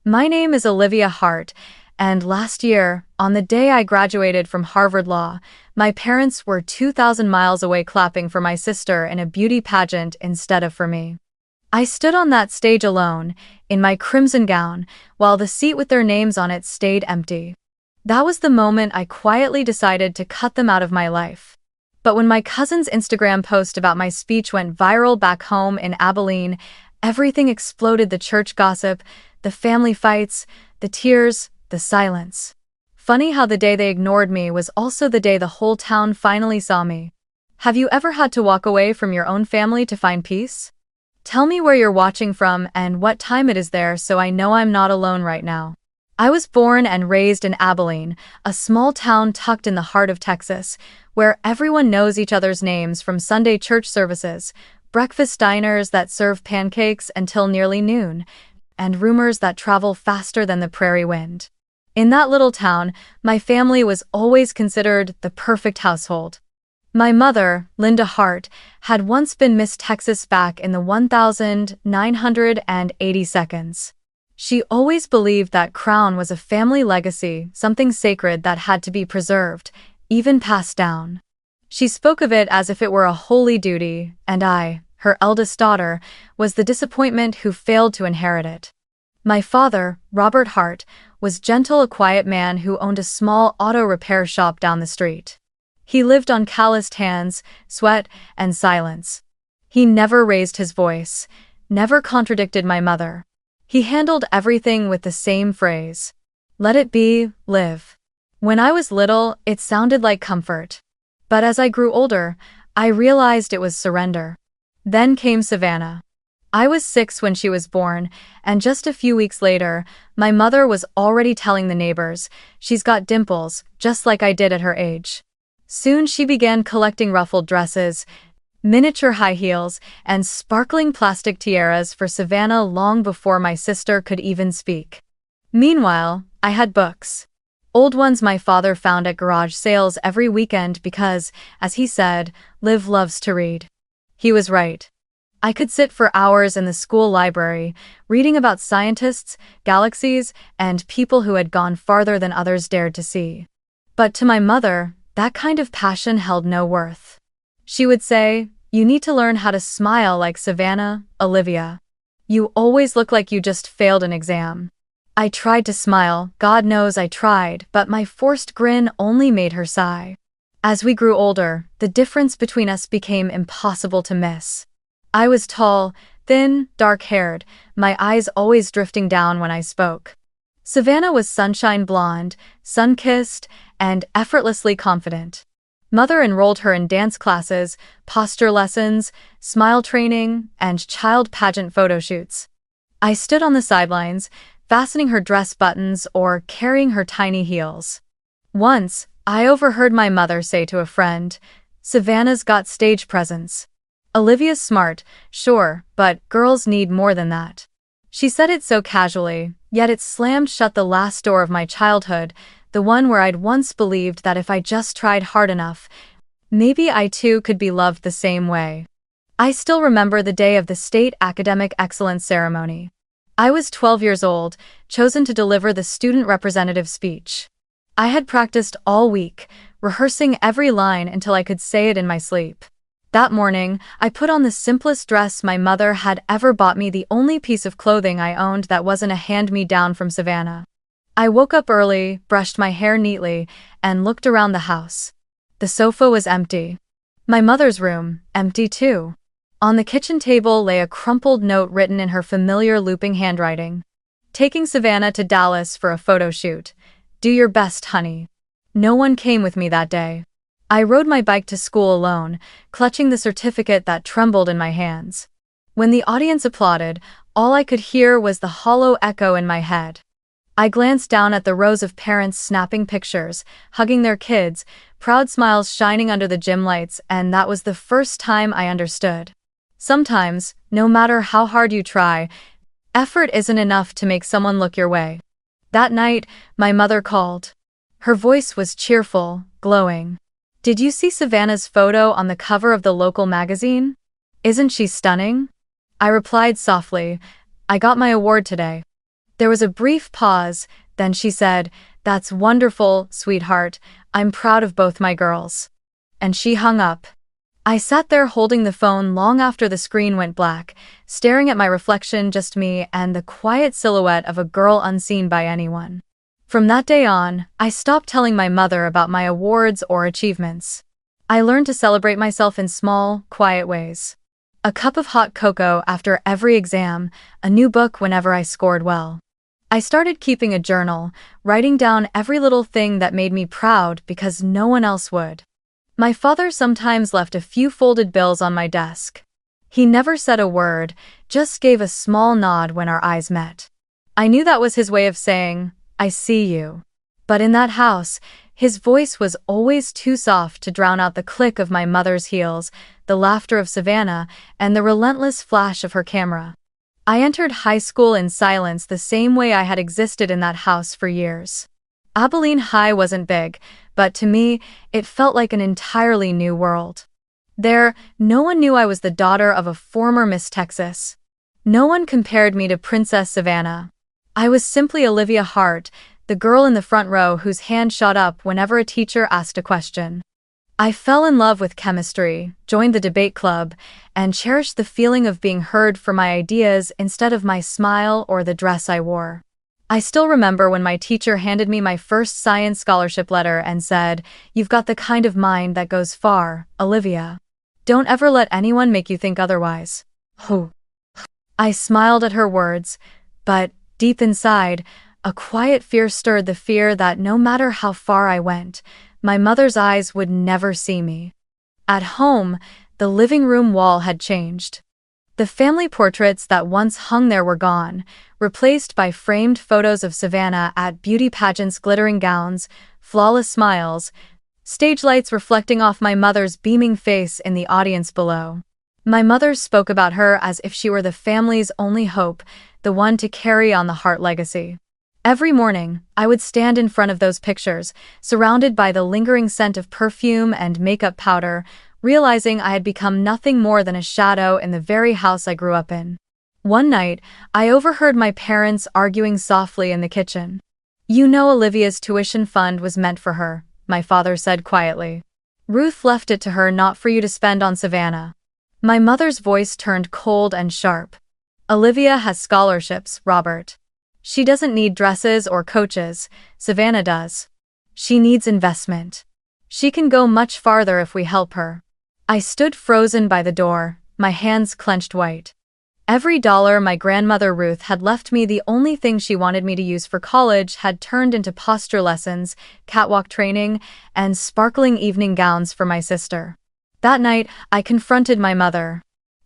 My name is Olivia Hart, and last year, on the day I graduated from Harvard Law, my parents were 2,000 miles away clapping for my sister in a beauty pageant instead of for me. I stood on that stage alone, in my crimson gown, while the seat with their names on it stayed empty. That was the moment I quietly decided to cut them out of my life. But when my cousin's Instagram post about my speech went viral back home in Abilene, everything exploded: the church gossip, the family fights, the tears, the silence. Funny how the day they ignored me was also the day the whole town finally saw me. Have you ever had to walk away from your own family to find peace? Tell me where you're watching from and what time it is there so I know I'm not alone right now. I was born and raised in Abilene, a small town tucked in the heart of Texas, where everyone knows each other's names from Sunday church services, breakfast diners that serve pancakes until nearly noon, and rumors that travel faster than the prairie wind. In that little town, my family was always considered the perfect household. My mother, Linda Hart, had once been Miss Texas back in the 1982. She always believed that crown was a family legacy, something sacred that had to be preserved, even passed down. She spoke of it as if it were a holy duty, and I, her eldest daughter, was the disappointment who failed to inherit it. My father, Robert Hart, was gentle, a quiet man who owned a small auto repair shop down the street. He lived on calloused hands, sweat, and silence. He never raised his voice, never contradicted my mother. He handled everything with the same phrase: "Let it be, live." When I was little, it sounded like comfort. But as I grew older, I realized it was surrender. Then came Savannah. I was 6 when she was born, and just a few weeks later, my mother was already telling the neighbors, "She's got dimples, just like I did at her age." Soon she began collecting ruffled dresses, miniature high heels, and sparkling plastic tiaras for Savannah long before my sister could even speak. Meanwhile, I had books. Old ones my father found at garage sales every weekend because, as he said, Liv loves to read. He was right. I could sit for hours in the school library, reading about scientists, galaxies, and people who had gone farther than others dared to see. But to my mother, that kind of passion held no worth. She would say, "You need to learn how to smile like Savannah, Olivia. You always look like you just failed an exam." I tried to smile, God knows I tried, but my forced grin only made her sigh. As we grew older, the difference between us became impossible to miss. I was tall, thin, dark-haired, my eyes always drifting down when I spoke. Savannah was sunshine blonde, sun-kissed, and effortlessly confident. Mother enrolled her in dance classes, posture lessons, smile training, and child pageant photo shoots. I stood on the sidelines, fastening her dress buttons or carrying her tiny heels. Once, I overheard my mother say to a friend, "Savannah's got stage presence. Olivia's smart, sure, but girls need more than that." She said it so casually, yet it slammed shut the last door of my childhood, the one where I'd once believed that if I just tried hard enough, maybe I too could be loved the same way. I still remember the day of the state academic excellence ceremony. I was 12 years old, chosen to deliver the student representative speech. I had practiced all week, rehearsing every line until I could say it in my sleep. That morning, I put on the simplest dress my mother had ever bought me, the only piece of clothing I owned that wasn't a hand-me-down from Savannah. I woke up early, brushed my hair neatly, and looked around the house. The sofa was empty. My mother's room, empty too. On the kitchen table lay a crumpled note written in her familiar looping handwriting. "Taking Savannah to Dallas for a photo shoot. Do your best, honey." No one came with me that day. I rode my bike to school alone, clutching the certificate that trembled in my hands. When the audience applauded, all I could hear was the hollow echo in my head. I glanced down at the rows of parents snapping pictures, hugging their kids, proud smiles shining under the gym lights, and that was the first time I understood. Sometimes, no matter how hard you try, effort isn't enough to make someone look your way. That night, my mother called. Her voice was cheerful, glowing. "Did you see Savannah's photo on the cover of the local magazine? Isn't she stunning?" I replied softly, "I got my award today." There was a brief pause, then she said, "That's wonderful, sweetheart. I'm proud of both my girls." And she hung up. I sat there holding the phone long after the screen went black, staring at my reflection, just me and the quiet silhouette of a girl unseen by anyone. From that day on, I stopped telling my mother about my awards or achievements. I learned to celebrate myself in small, quiet ways. A cup of hot cocoa after every exam, a new book whenever I scored well. I started keeping a journal, writing down every little thing that made me proud because no one else would. My father sometimes left a few folded bills on my desk. He never said a word, just gave a small nod when our eyes met. I knew that was his way of saying, "I see you." But in that house, his voice was always too soft to drown out the click of my mother's heels, the laughter of Savannah, and the relentless flash of her camera. I entered high school in silence, the same way I had existed in that house for years. Abilene High wasn't big, but to me, it felt like an entirely new world. There, no one knew I was the daughter of a former Miss Texas. No one compared me to Princess Savannah. I was simply Olivia Hart, the girl in the front row whose hand shot up whenever a teacher asked a question. I fell in love with chemistry, joined the debate club, and cherished the feeling of being heard for my ideas instead of my smile or the dress I wore. I still remember when my teacher handed me my first science scholarship letter and said, "You've got the kind of mind that goes far, Olivia. Don't ever let anyone make you think otherwise." I smiled at her words, but deep inside, a quiet fear stirred, the fear that no matter how far I went, my mother's eyes would never see me. At home, the living room wall had changed. The family portraits that once hung there were gone, replaced by framed photos of Savannah at beauty pageants, glittering gowns, flawless smiles, stage lights reflecting off my mother's beaming face in the audience below. My mother spoke about her as if she were the family's only hope, the one to carry on the Hart legacy. Every morning, I would stand in front of those pictures, surrounded by the lingering scent of perfume and makeup powder, realizing I had become nothing more than a shadow in the very house I grew up in. One night, I overheard my parents arguing softly in the kitchen. "You know Olivia's tuition fund was meant for her," my father said quietly. "Ruth left it to her, not for you to spend on Savannah." My mother's voice turned cold and sharp. "Olivia has scholarships, Robert. She doesn't need dresses or coaches, Savannah does. She needs investment. She can go much farther if we help her." I stood frozen by the door, my hands clenched white. Every dollar my grandmother Ruth had left me, the only thing she wanted me to use for college, had turned into posture lessons, catwalk training, and sparkling evening gowns for my sister. That night, I confronted my mother.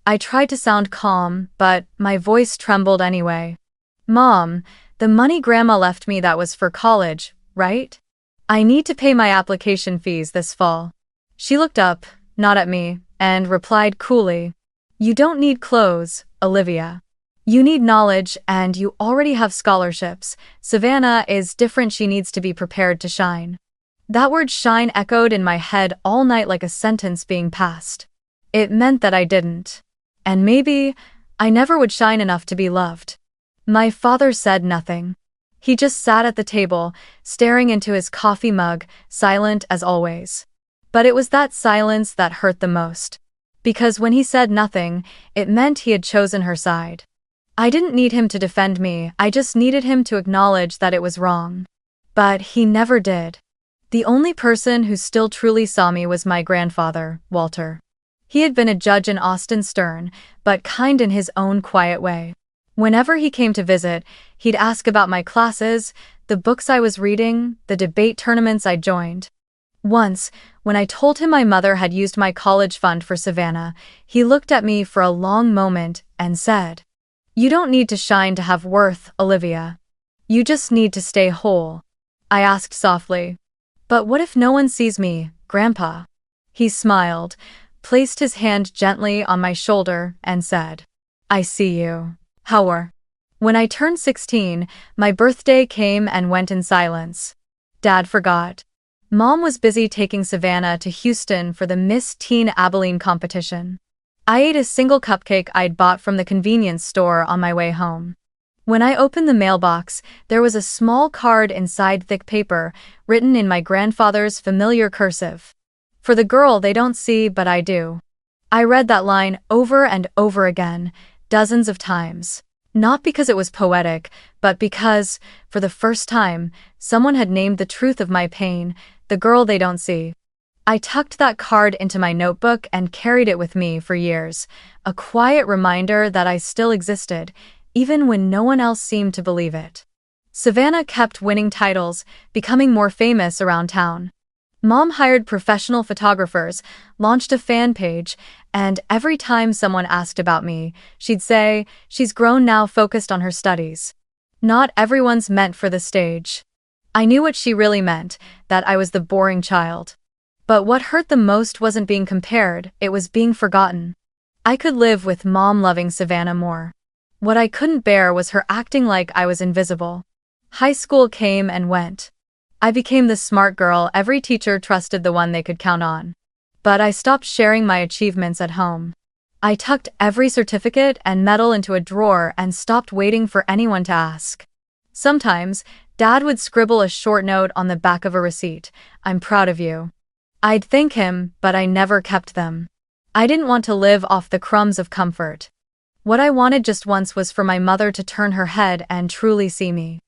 I tried to sound calm, but my voice trembled anyway. "Mom, the money Grandma left me, that was for college, right? I need to pay my application fees this fall." She looked up, not at me, and replied coolly, "You don't need clothes, Olivia. You need knowledge, and you already have scholarships. Savannah is different. She needs to be prepared to shine." That word "shine" echoed in my head all night like a sentence being passed. It meant that I didn't. And maybe I never would shine enough to be loved. My father said nothing. He just sat at the table, staring into his coffee mug, silent as always. But it was that silence that hurt the most. Because when he said nothing, it meant he had chosen her side. I didn't need him to defend me, I just needed him to acknowledge that it was wrong. But he never did. The only person who still truly saw me was my grandfather, Walter. He had been a judge in Austin, stern, but kind in his own quiet way. Whenever he came to visit, he'd ask about my classes, the books I was reading, the debate tournaments I joined. Once, when I told him my mother had used my college fund for Savannah, he looked at me for a long moment and said, "You don't need to shine to have worth, Olivia. You just need to stay whole." I asked softly, "But what if no one sees me, Grandpa?" He smiled, placed his hand gently on my shoulder, and said, "I see you." When I turned 16, my birthday came and went in silence. Dad forgot. Mom was busy taking Savannah to Houston for the Miss Teen Abilene competition. I ate a single cupcake I'd bought from the convenience store on my way home. When I opened the mailbox, there was a small card inside thick paper, written in my grandfather's familiar cursive. For the girl they don't see but I do. I read that line over and over again, dozens of times. Not because it was poetic, but because, for the first time, someone had named the truth of my pain, the girl they don't see. I tucked that card into my notebook and carried it with me for years, a quiet reminder that I still existed, even when no one else seemed to believe it. Savannah kept winning titles, becoming more famous around town. Mom hired professional photographers, launched a fan page, and every time someone asked about me, she'd say, "She's grown now, focused on her studies." Not everyone's meant for the stage. I knew what she really meant, that I was the boring child. But what hurt the most wasn't being compared, it was being forgotten. I could live with Mom loving Savannah more. What I couldn't bear was her acting like I was invisible. High school came and went. I became the smart girl every teacher trusted, the one they could count on. But I stopped sharing my achievements at home. I tucked every certificate and medal into a drawer and stopped waiting for anyone to ask. Sometimes, Dad would scribble a short note on the back of a receipt, "I'm proud of you." I'd thank him, but I never kept them. I didn't want to live off the crumbs of comfort. What I wanted just once was for my mother to turn her head and truly see me.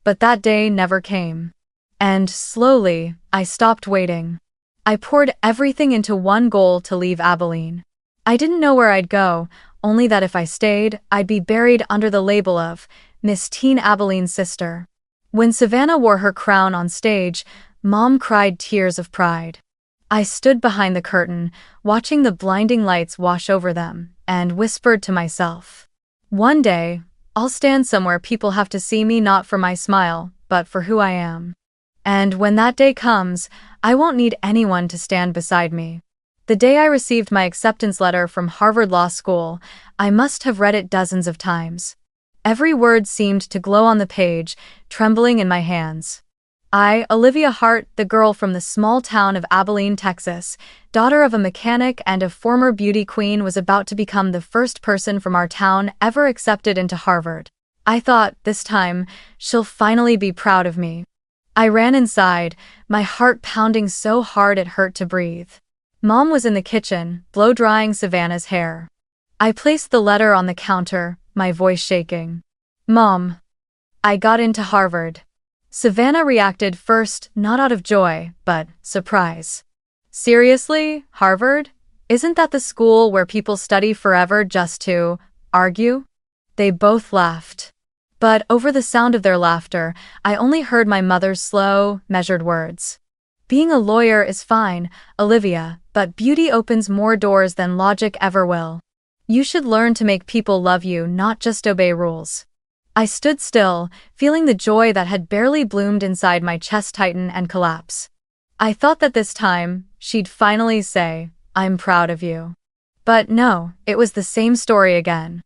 But that day never came. And slowly, I stopped waiting. I poured everything into one goal: to leave Abilene. I didn't know where I'd go, only that if I stayed, I'd be buried under the label of Miss Teen Abilene's sister. When Savannah wore her crown on stage, Mom cried tears of pride. I stood behind the curtain, watching the blinding lights wash over them, and whispered to myself, "One day, I'll stand somewhere people have to see me not for my smile, but for who I am. And when that day comes, I won't need anyone to stand beside me." The day I received my acceptance letter from Harvard Law School, I must have read it dozens of times. Every word seemed to glow on the page, trembling in my hands. I, Olivia Hart, the girl from the small town of Abilene, Texas, daughter of a mechanic and a former beauty queen, was about to become the first person from our town ever accepted into Harvard. I thought, this time, she'll finally be proud of me. I ran inside, my heart pounding so hard it hurt to breathe. Mom was in the kitchen, blow-drying Savannah's hair. I placed the letter on the counter, my voice shaking. "Mom, I got into Harvard." Savannah reacted first, not out of joy, but surprise. "Seriously, Harvard? Isn't that the school where people study forever just to argue?" They both laughed. But over the sound of their laughter, I only heard my mother's slow, measured words. "Being a lawyer is fine, Olivia, but beauty opens more doors than logic ever will. You should learn to make people love you, not just obey rules." I stood still, feeling the joy that had barely bloomed inside my chest tighten and collapse. I thought that this time, she'd finally say, "I'm proud of you." But no, it was the same story again.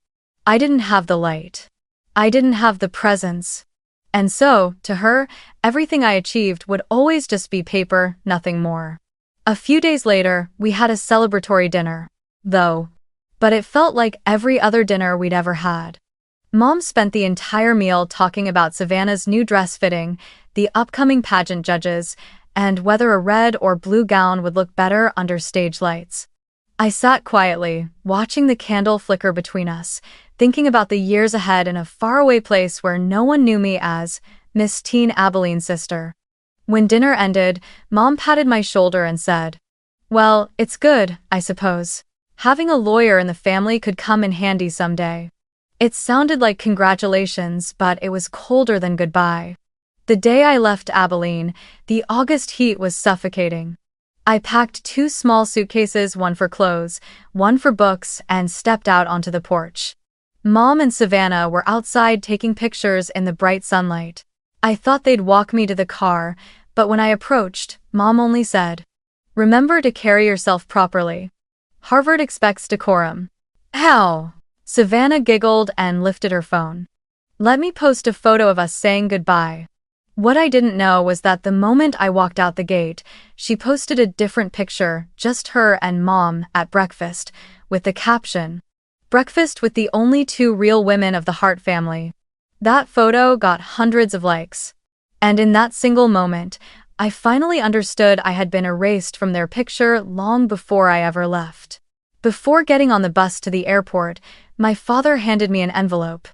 I didn't have the light. I didn't have the presence. And so, to her, everything I achieved would always just be paper, nothing more. A few days later, we had a celebratory dinner. But it felt like every other dinner we'd ever had. Mom spent the entire meal talking about Savannah's new dress fitting, the upcoming pageant judges, and whether a red or blue gown would look better under stage lights. I sat quietly, watching the candle flicker between us, thinking about the years ahead in a faraway place where no one knew me as Miss Teen Abilene's sister. When dinner ended, Mom patted my shoulder and said, "Well, it's good, I suppose. Having a lawyer in the family could come in handy someday." It sounded like congratulations, but it was colder than goodbye. The day I left Abilene, the August heat was suffocating. I packed 2 small suitcases, one for clothes, one for books, and stepped out onto the porch. Mom and Savannah were outside taking pictures in the bright sunlight. I thought they'd walk me to the car, but when I approached, Mom only said, "Remember to carry yourself properly. Harvard expects decorum." "How?" Savannah giggled and lifted her phone. "Let me post a photo of us saying goodbye." What I didn't know was that the moment I walked out the gate, she posted a different picture, just her and Mom, at breakfast, with the caption, "Breakfast with the only 2 real women of the Hart family." That photo got hundreds of likes. And in that single moment, I finally understood I had been erased from their picture long before I ever left. Before getting on the bus to the airport, my father handed me an envelope.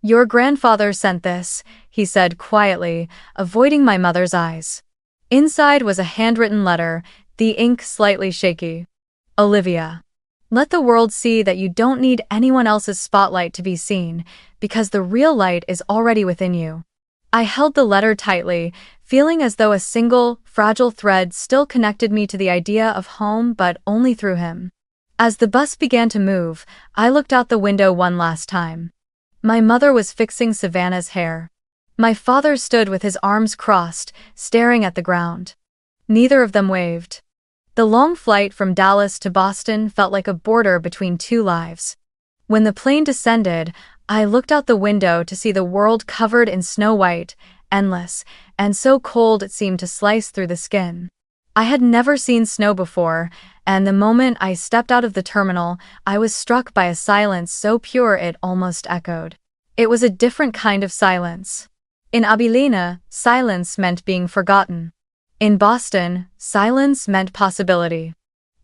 "Your grandfather sent this," he said quietly, avoiding my mother's eyes. Inside was a handwritten letter, the ink slightly shaky. "Olivia. Let the world see that you don't need anyone else's spotlight to be seen, because the real light is already within you." I held the letter tightly, feeling as though a single, fragile thread still connected me to the idea of home, but only through him. As the bus began to move, I looked out the window one last time. My mother was fixing Savannah's hair. My father stood with his arms crossed, staring at the ground. Neither of them waved. The long flight from Dallas to Boston felt like a border between two lives. When the plane descended, I looked out the window to see the world covered in snow white, endless, and so cold it seemed to slice through the skin. I had never seen snow before, and the moment I stepped out of the terminal, I was struck by a silence so pure it almost echoed. It was a different kind of silence. In Abilina, silence meant being forgotten. In Boston, silence meant possibility.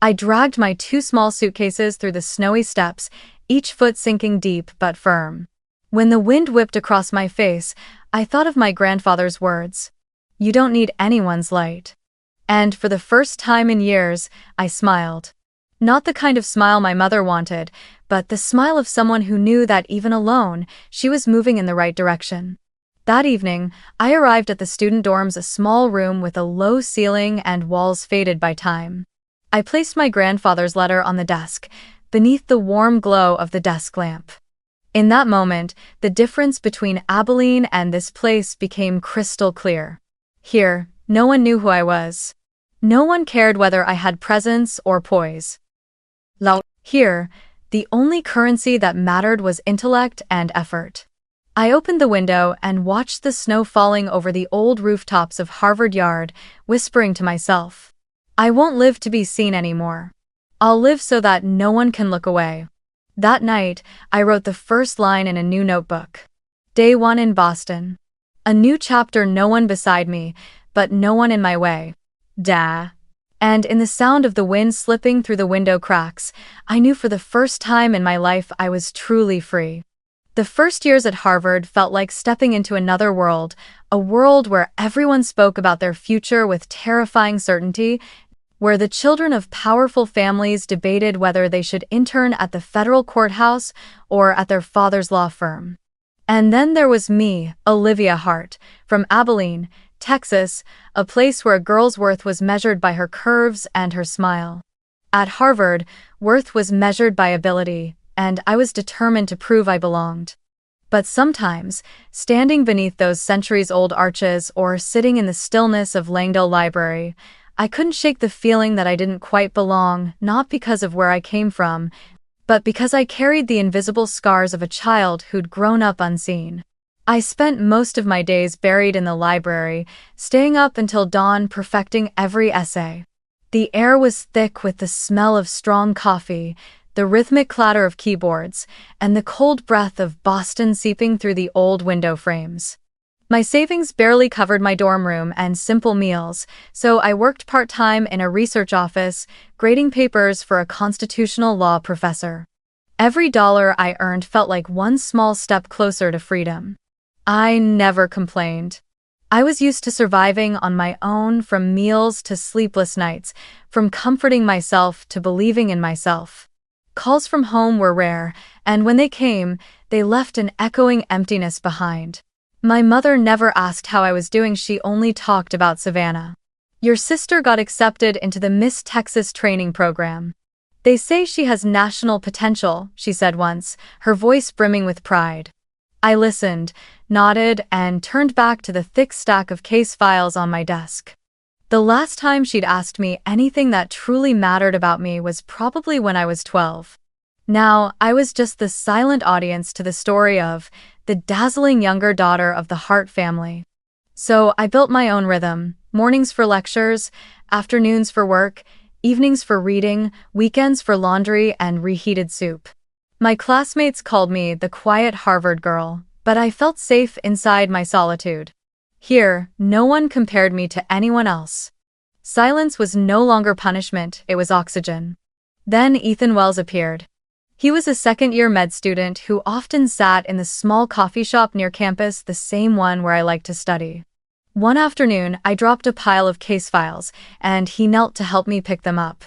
I dragged my 2 small suitcases through the snowy steps, each foot sinking deep but firm. When the wind whipped across my face, I thought of my grandfather's words. "You don't need anyone's light." And for the first time in years, I smiled. Not the kind of smile my mother wanted, but the smile of someone who knew that even alone, she was moving in the right direction. That evening, I arrived at the student dorms, a small room with a low ceiling and walls faded by time. I placed my grandfather's letter on the desk, beneath the warm glow of the desk lamp. In that moment, the difference between Abilene and this place became crystal clear. Here, no one knew who I was. No one cared whether I had presence or poise. Here, the only currency that mattered was intellect and effort. I opened the window and watched the snow falling over the old rooftops of Harvard Yard, whispering to myself, "I won't live to be seen anymore. I'll live so that no one can look away." That night, I wrote the first line in a new notebook. Day 1 in Boston. A new chapter, no one beside me, but no one in my way. And in the sound of the wind slipping through the window cracks, I knew for the first time in my life I was truly free. The first years at Harvard felt like stepping into another world, a world where everyone spoke about their future with terrifying certainty, where the children of powerful families debated whether they should intern at the federal courthouse or at their father's law firm. And then there was me, Olivia Hart, from Abilene, Texas, a place where a girl's worth was measured by her curves and her smile. At Harvard, worth was measured by ability, and I was determined to prove I belonged. But sometimes, standing beneath those centuries-old arches or sitting in the stillness of Langdale Library, I couldn't shake the feeling that I didn't quite belong, not because of where I came from, but because I carried the invisible scars of a child who'd grown up unseen. I spent most of my days buried in the library, staying up until dawn perfecting every essay. The air was thick with the smell of strong coffee, the rhythmic clatter of keyboards, and the cold breath of Boston seeping through the old window frames. My savings barely covered my dorm room and simple meals, so I worked part-time in a research office, grading papers for a constitutional law professor. Every dollar I earned felt like one small step closer to freedom. I never complained. I was used to surviving on my own, from meals to sleepless nights, from comforting myself to believing in myself. Calls from home were rare, and when they came, they left an echoing emptiness behind. My mother never asked how I was doing, she only talked about Savannah. "Your sister got accepted into the Miss Texas training program. They say she has national potential," she said once, her voice brimming with pride. I listened, nodded, and turned back to the thick stack of case files on my desk. The last time she'd asked me anything that truly mattered about me was probably when I was 12. Now, I was just the silent audience to the story of the dazzling younger daughter of the Hart family. So I built my own rhythm, mornings for lectures, afternoons for work, evenings for reading, weekends for laundry and reheated soup. My classmates called me the quiet Harvard girl, But I felt safe inside my solitude. Here, no one compared me to anyone else. Silence was no longer punishment, it was oxygen. Then Ethan Wells appeared. He was a second-year med student who often sat in the small coffee shop near campus, the same one where I liked to study. One afternoon, I dropped a pile of case files, and he knelt to help me pick them up.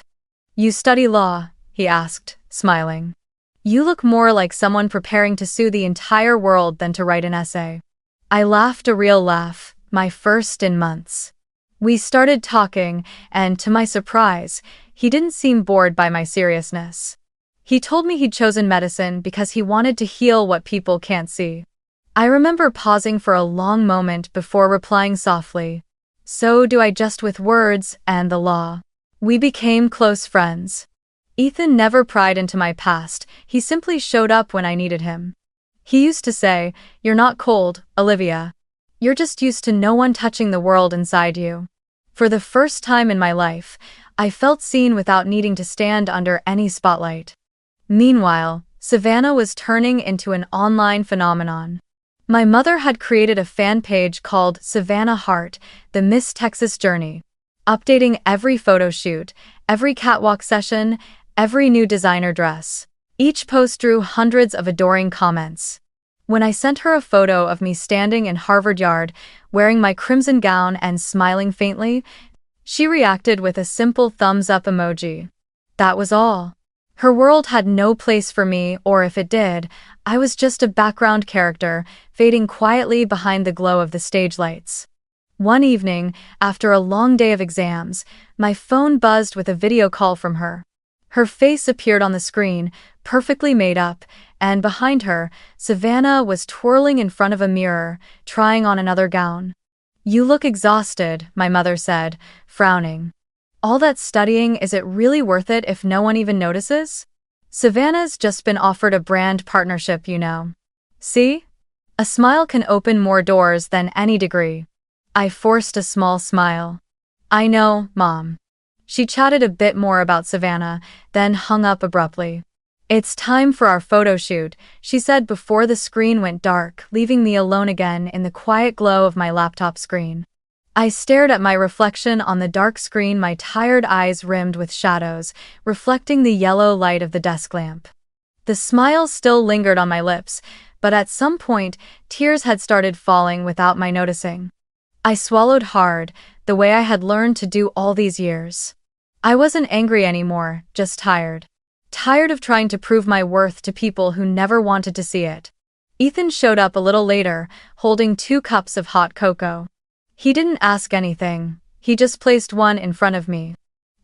"You study law?" he asked, smiling. "You look more like someone preparing to sue the entire world than to write an essay." I laughed a real laugh, my first in months. We started talking, and to my surprise, he didn't seem bored by my seriousness. He told me he'd chosen medicine because he wanted to heal what people can't see. I remember pausing for a long moment before replying softly, "So do I, just with words and the law." We became close friends. Ethan never pried into my past, he simply showed up when I needed him. He used to say, "You're not cold, Olivia. You're just used to no one touching the world inside you." For the first time in my life, I felt seen without needing to stand under any spotlight. Meanwhile, Savannah was turning into an online phenomenon. My mother had created a fan page called Savannah Heart, the Miss Texas Journey, updating every photo shoot, every catwalk session, every new designer dress. Each post drew hundreds of adoring comments. When I sent her a photo of me standing in Harvard Yard, wearing my crimson gown and smiling faintly, she reacted with a simple thumbs-up emoji. That was all. Her world had no place for me, or if it did, I was just a background character, fading quietly behind the glow of the stage lights. One evening, after a long day of exams, my phone buzzed with a video call from her. Her face appeared on the screen, perfectly made up, and behind her, Savannah was twirling in front of a mirror, trying on another gown. "You look exhausted," my mother said, frowning. "All that studying, is it really worth it if no one even notices? Savannah's just been offered a brand partnership, you know. See? A smile can open more doors than any degree." I forced a small smile. "I know, Mom." She chatted a bit more about Savannah, then hung up abruptly. "It's time for our photo shoot," she said before the screen went dark, leaving me alone again in the quiet glow of my laptop screen. I stared at my reflection on the dark screen, my tired eyes rimmed with shadows, reflecting the yellow light of the desk lamp. The smile still lingered on my lips, but at some point, tears had started falling without my noticing. I swallowed hard, the way I had learned to do all these years. I wasn't angry anymore, just tired. Tired of trying to prove my worth to people who never wanted to see it. Ethan showed up a little later, holding 2 cups of hot cocoa. He didn't ask anything, he just placed one in front of me.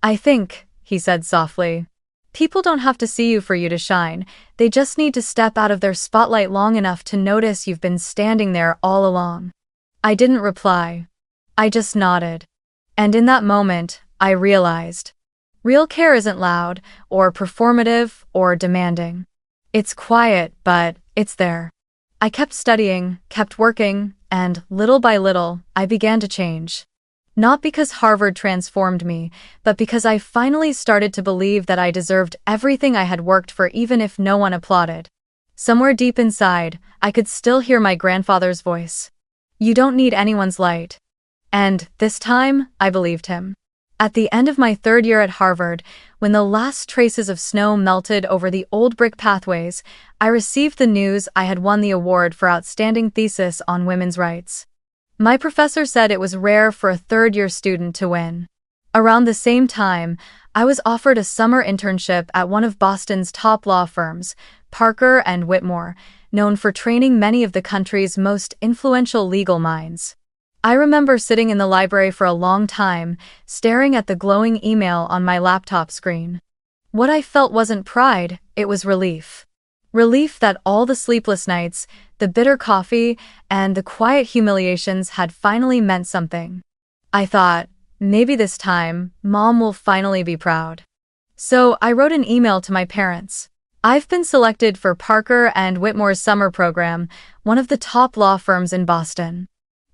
"I think," he said softly, "people don't have to see you for you to shine, they just need to step out of their spotlight long enough to notice you've been standing there all along." I didn't reply. I just nodded. And in that moment, I realized, real care isn't loud, or performative, or demanding. It's quiet, but it's there. I kept studying, kept working, and little by little, I began to change. Not because Harvard transformed me, but because I finally started to believe that I deserved everything I had worked for, even if no one applauded. Somewhere deep inside, I could still hear my grandfather's voice. "You don't need anyone's light." And, this time, I believed him. At the end of my 3rd year at Harvard, when the last traces of snow melted over the old brick pathways, I received the news I had won the award for outstanding thesis on women's rights. My professor said it was rare for a 3rd-year student to win. Around the same time, I was offered a summer internship at one of Boston's top law firms, Parker and Whitmore, known for training many of the country's most influential legal minds. I remember sitting in the library for a long time, staring at the glowing email on my laptop screen. What I felt wasn't pride, it was relief. Relief that all the sleepless nights, the bitter coffee, and the quiet humiliations had finally meant something. I thought, maybe this time, Mom will finally be proud. So I wrote an email to my parents. "I've been selected for Parker and Whitmore's summer program, one of the top law firms in Boston.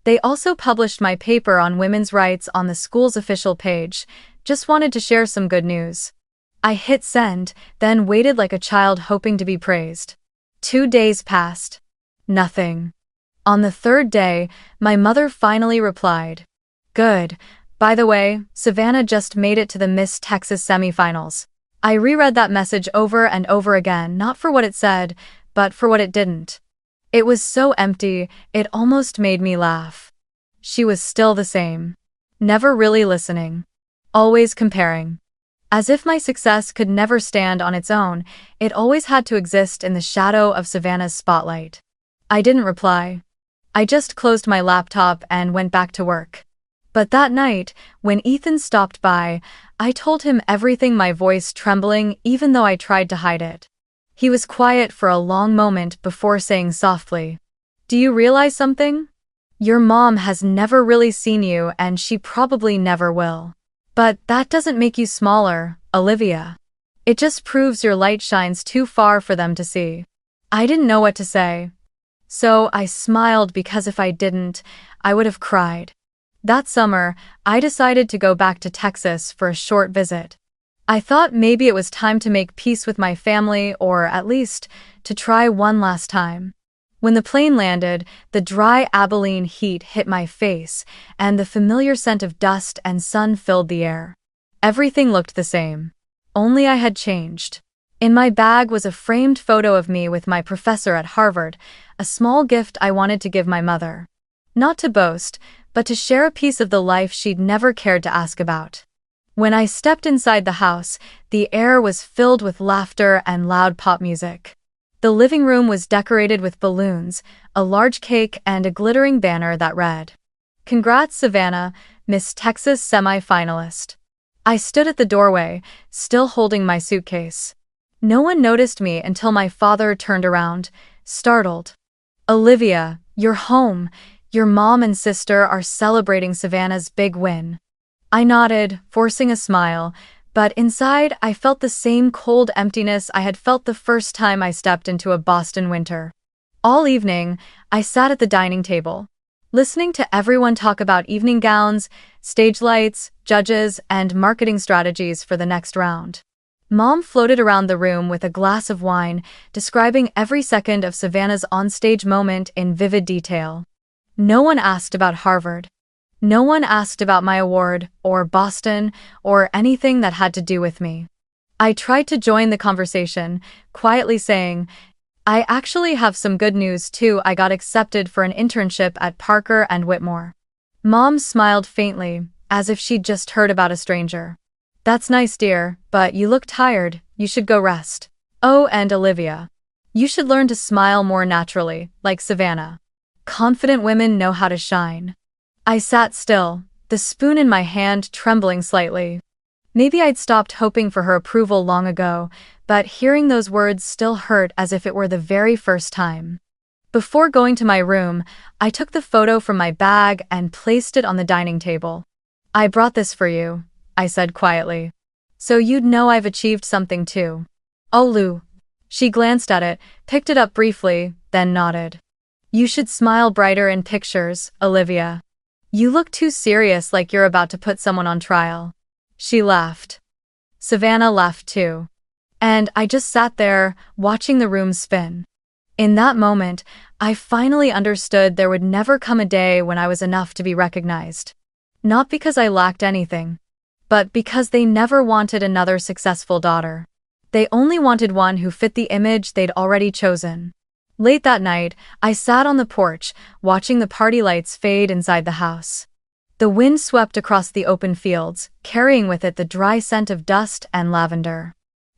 They also published my paper on women's rights on the school's official page. Just wanted to share some good news." I hit send, then waited like a child hoping to be praised. 2 days passed. Nothing. On the third day, my mother finally replied. Good. By the way, Savannah just made it to the Miss Texas semifinals. I reread that message over and over again, not for what it said, but for what it didn't. It was so empty, it almost made me laugh. She was still the same. Never really listening. Always comparing. As if my success could never stand on its own, it always had to exist in the shadow of Savannah's spotlight. I didn't reply. I just closed my laptop and went back to work. But that night, when Ethan stopped by, I told him everything, my voice trembling even though I tried to hide it. He was quiet for a long moment before saying softly, "Do you realize something? Your mom has never really seen you and she probably never will. But that doesn't make you smaller, Olivia. It just proves your light shines too far for them to see." I didn't know what to say. So I smiled because if I didn't, I would have cried. That summer, I decided to go back to Texas for a short visit. I thought maybe it was time to make peace with my family, or at least, to try one last time. When the plane landed, the dry Abilene heat hit my face, and the familiar scent of dust and sun filled the air. Everything looked the same. Only I had changed. In my bag was a framed photo of me with my professor at Harvard, a small gift I wanted to give my mother. Not to boast, but to share a piece of the life she'd never cared to ask about. When I stepped inside the house, the air was filled with laughter and loud pop music. The living room was decorated with balloons, a large cake, and a glittering banner that read, "Congrats, Savannah, Miss Texas semi-finalist." I stood at the doorway, still holding my suitcase. No one noticed me until my father turned around, startled. "Olivia, you're home. Your mom and sister are celebrating Savannah's big win." I nodded, forcing a smile, but inside I felt the same cold emptiness I had felt the first time I stepped into a Boston winter. All evening, I sat at the dining table, listening to everyone talk about evening gowns, stage lights, judges, and marketing strategies for the next round. Mom floated around the room with a glass of wine, describing every second of Savannah's onstage moment in vivid detail. No one asked about Harvard. No one asked about my award, or Boston, or anything that had to do with me. I tried to join the conversation, quietly saying, "I actually have some good news too. I got accepted for an internship at Parker and Whitmore." Mom smiled faintly, as if she'd just heard about a stranger. "That's nice, dear, but you look tired. You should go rest. Oh, and Olivia, you should learn to smile more naturally, like Savannah. Confident women know how to shine." I sat still, the spoon in my hand trembling slightly. Maybe I'd stopped hoping for her approval long ago, but hearing those words still hurt as if it were the very first time. Before going to my room, I took the photo from my bag and placed it on the dining table. "I brought this for you," I said quietly. "So you'd know I've achieved something too." "Oh, Lou." She glanced at it, picked it up briefly, then nodded. "You should smile brighter in pictures, Olivia. You look too serious, like you're about to put someone on trial." She laughed. Savannah laughed too. And I just sat there, watching the room spin. In that moment, I finally understood there would never come a day when I was enough to be recognized. Not because I lacked anything, but because they never wanted another successful daughter. They only wanted one who fit the image they'd already chosen. Late that night, I sat on the porch, watching the party lights fade inside the house. The wind swept across the open fields, carrying with it the dry scent of dust and lavender.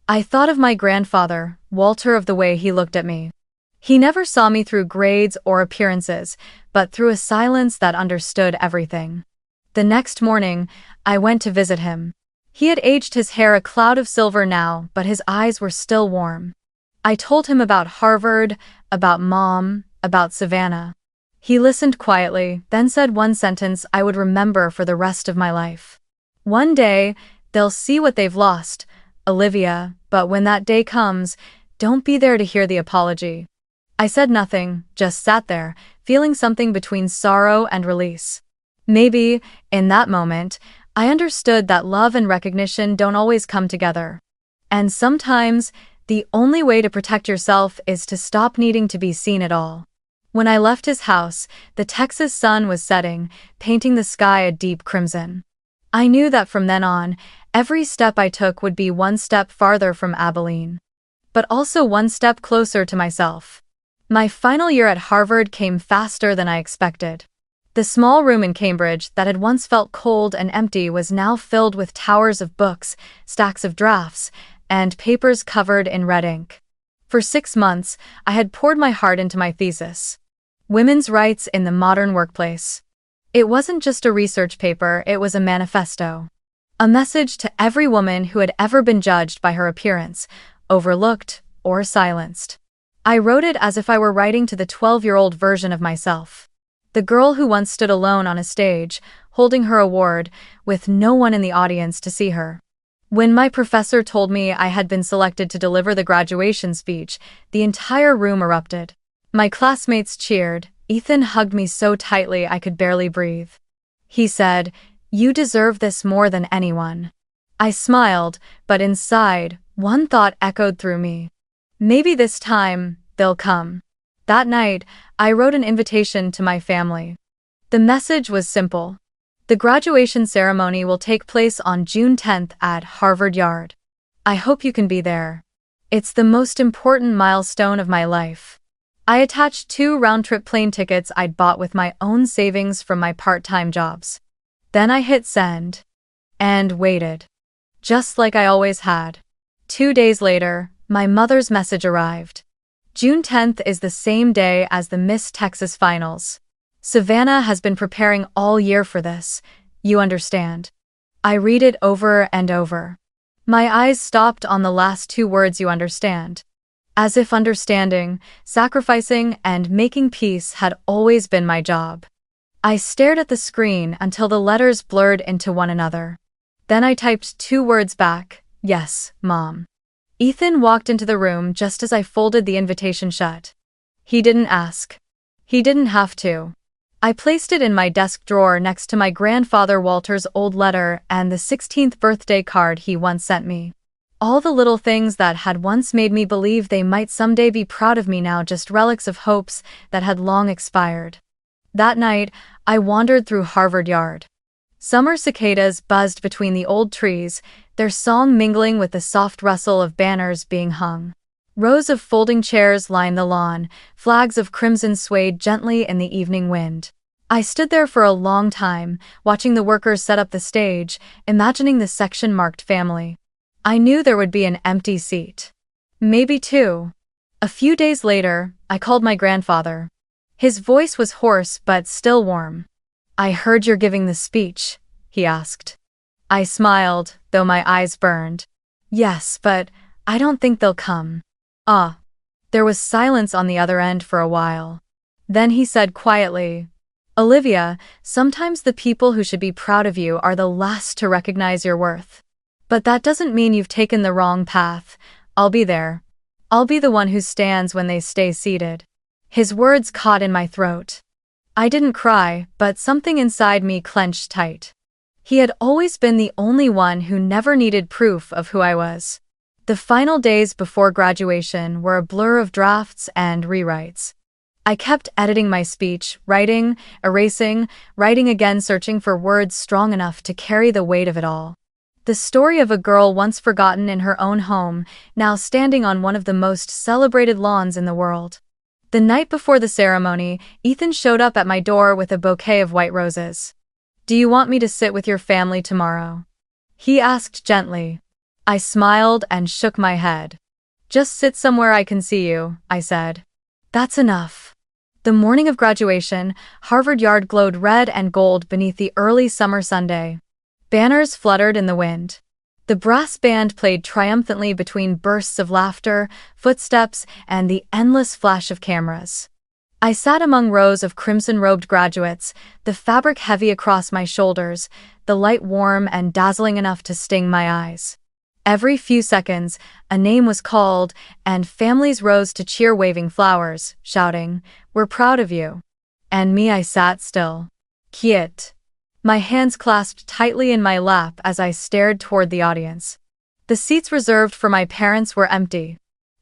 I thought of my grandfather, Walter, of the way he looked at me. He never saw me through grades or appearances, but through a silence that understood everything. The next morning, I went to visit him. He had aged his hair a cloud of silver now, but his eyes were still warm. I told him about Harvard, about Mom, about Savannah. He listened quietly, then said one sentence I would remember for the rest of my life. "One day, they'll see what they've lost, Olivia, but when that day comes, don't be there to hear the apology." I said nothing, just sat there, feeling something between sorrow and release. Maybe, in that moment, I understood that love and recognition don't always come together. And sometimes, the only way to protect yourself is to stop needing to be seen at all. When I left his house, the Texas sun was setting, painting the sky a deep crimson. I knew that from then on, every step I took would be one step farther from Abilene, but also one step closer to myself. My final year at Harvard came faster than I expected. The small room in Cambridge that had once felt cold and empty was now filled with towers of books, stacks of drafts, and papers covered in red ink. For 6 months, I had poured my heart into my thesis. Women's Rights in the Modern Workplace. It wasn't just a research paper, it was a manifesto. A message to every woman who had ever been judged by her appearance, overlooked, or silenced. I wrote it as if I were writing to the 12-year-old version of myself. The girl who once stood alone on a stage, holding her award, with no one in the audience to see her. When my professor told me I had been selected to deliver the graduation speech, the entire room erupted. My classmates cheered. Ethan hugged me so tightly I could barely breathe. He said, "You deserve this more than anyone." I smiled, but inside, one thought echoed through me. Maybe this time, they'll come. That night, I wrote an invitation to my family. The message was simple. The graduation ceremony will take place on June 10th at Harvard Yard. I hope you can be there. It's the most important milestone of my life. I attached 2 round-trip plane tickets I'd bought with my own savings from my part-time jobs. Then I hit send. And waited. Just like I always had. 2 days later, my mother's message arrived. June 10th is the same day as the Miss Texas Finals. Savannah has been preparing all year for this, you understand. I read it over and over. My eyes stopped on the last 2 words, you understand. As if understanding, sacrificing, and making peace had always been my job. I stared at the screen until the letters blurred into one another. Then I typed 2 words back, "Yes, Mom." Ethan walked into the room just as I folded the invitation shut. He didn't ask. He didn't have to. I placed it in my desk drawer next to my grandfather Walter's old letter and the 16th birthday card he once sent me. All the little things that had once made me believe they might someday be proud of me now just relics of hopes that had long expired. That night, I wandered through Harvard Yard. Summer cicadas buzzed between the old trees, their song mingling with the soft rustle of banners being hung. Rows of folding chairs lined the lawn, flags of crimson swayed gently in the evening wind. I stood there for a long time, watching the workers set up the stage, imagining the section marked family. I knew there would be an empty seat. Maybe 2. A few days later, I called my grandfather. His voice was hoarse but still warm. "I heard you're giving the speech," he asked. I smiled, though my eyes burned. "Yes, but I don't think they'll come." Ah. There was silence on the other end for a while. Then he said quietly, "Olivia, sometimes the people who should be proud of you are the last to recognize your worth. But that doesn't mean you've taken the wrong path. I'll be there. I'll be the one who stands when they stay seated." His words caught in my throat. I didn't cry, but something inside me clenched tight. He had always been the only one who never needed proof of who I was. The final days before graduation were a blur of drafts and rewrites. I kept editing my speech, writing, erasing, writing again, searching for words strong enough to carry the weight of it all. The story of a girl once forgotten in her own home, now standing on one of the most celebrated lawns in the world. The night before the ceremony, Ethan showed up at my door with a bouquet of white roses. "Do you want me to sit with your family tomorrow?" he asked gently. I smiled and shook my head. "Just sit somewhere I can see you," I said. "That's enough." The morning of graduation, Harvard Yard glowed red and gold beneath the early summer Sunday. Banners fluttered in the wind. The brass band played triumphantly between bursts of laughter, footsteps, and the endless flash of cameras. I sat among rows of crimson-robed graduates, the fabric heavy across my shoulders, the light warm and dazzling enough to sting my eyes. Every few seconds, a name was called, and families rose to cheer, waving flowers, shouting, "We're proud of you." And me, I sat still. Quiet. My hands clasped tightly in my lap as I stared toward the audience. The seats reserved for my parents were empty.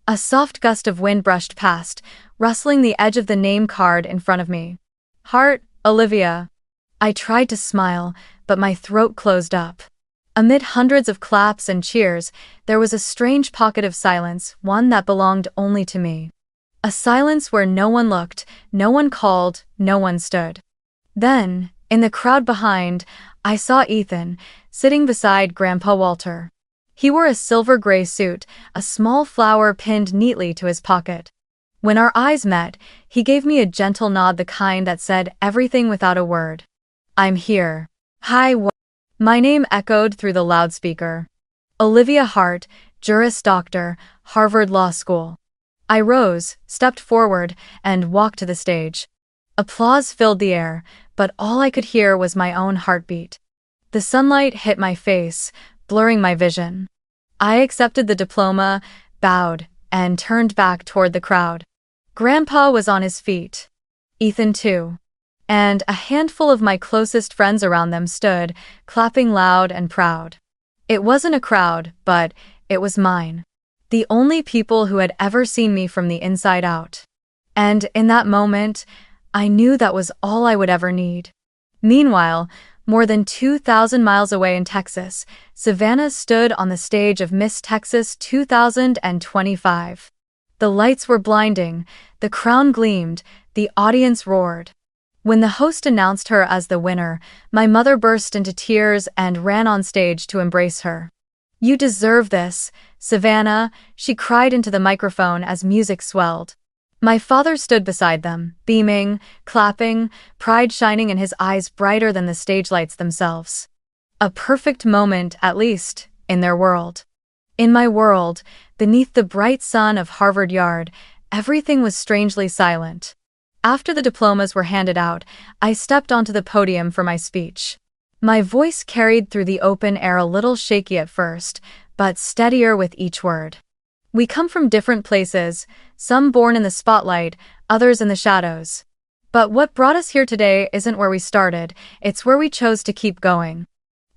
A soft gust of wind brushed past, rustling the edge of the name card in front of me. Heart, Olivia. I tried to smile, but my throat closed up. Amid hundreds of claps and cheers, there was a strange pocket of silence, one that belonged only to me. A silence where no one looked, no one called, no one stood. Then, in the crowd behind, I saw Ethan, sitting beside Grandpa Walter. He wore a silver gray suit, a small flower pinned neatly to his pocket. When our eyes met, he gave me a gentle nod, the kind that said everything without a word. I'm here. Hi. My name echoed through the loudspeaker. Olivia Hart, Juris Doctor, Harvard Law School. I rose, stepped forward, and walked to the stage. Applause filled the air, but all I could hear was my own heartbeat. The sunlight hit my face, blurring my vision. I accepted the diploma, bowed, and turned back toward the crowd. Grandpa was on his feet. Ethan too. And a handful of my closest friends around them stood, clapping loud and proud. It wasn't a crowd, but it was mine. The only people who had ever seen me from the inside out. And in that moment, I knew that was all I would ever need. Meanwhile, more than 2,000 miles away in Texas, Savannah stood on the stage of Miss Texas 2025. The lights were blinding, the crown gleamed, the audience roared. When the host announced her as the winner, my mother burst into tears and ran on stage to embrace her. You deserve this, Savannah, she cried into the microphone as music swelled. My father stood beside them, beaming, clapping, pride shining in his eyes brighter than the stage lights themselves. A perfect moment, at least, in their world. In my world, beneath the bright sun of Harvard Yard, everything was strangely silent. After the diplomas were handed out, I stepped onto the podium for my speech. My voice carried through the open air, a little shaky at first, but steadier with each word. We come from different places, some born in the spotlight, others in the shadows. But what brought us here today isn't where we started, it's where we chose to keep going.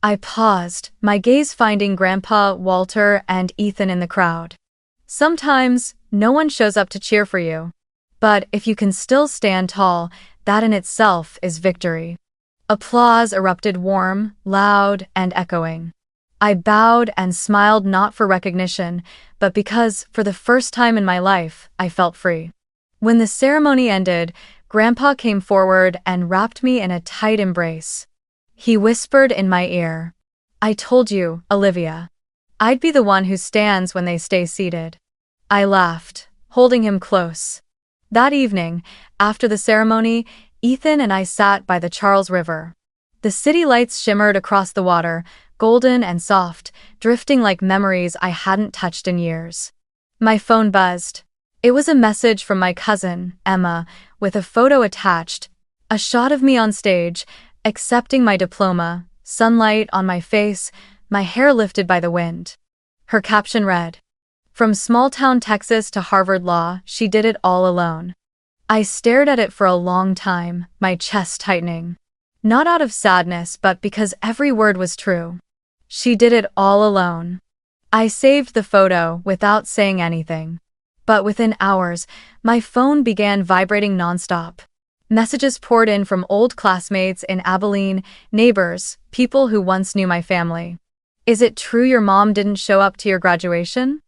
I paused, my gaze finding Grandpa, Walter, and Ethan in the crowd. Sometimes, no one shows up to cheer for you. But if you can still stand tall, that in itself is victory. Applause erupted, warm, loud, and echoing. I bowed and smiled, not for recognition, but because, for the first time in my life, I felt free. When the ceremony ended, Grandpa came forward and wrapped me in a tight embrace. He whispered in my ear, "I told you, Olivia. I'd be the one who stands when they stay seated." I laughed, holding him close. That evening, after the ceremony, Ethan and I sat by the Charles River. The city lights shimmered across the water, golden and soft, drifting like memories I hadn't touched in years. My phone buzzed. It was a message from my cousin, Emma, with a photo attached, a shot of me on stage, accepting my diploma, sunlight on my face, my hair lifted by the wind. Her caption read, "From small-town Texas to Harvard Law, she did it all alone." I stared at it for a long time, my chest tightening. Not out of sadness, but because every word was true. She did it all alone. I saved the photo without saying anything. But within hours, my phone began vibrating nonstop. Messages poured in from old classmates in Abilene, neighbors, people who once knew my family. "Is it true your mom didn't show up to your graduation?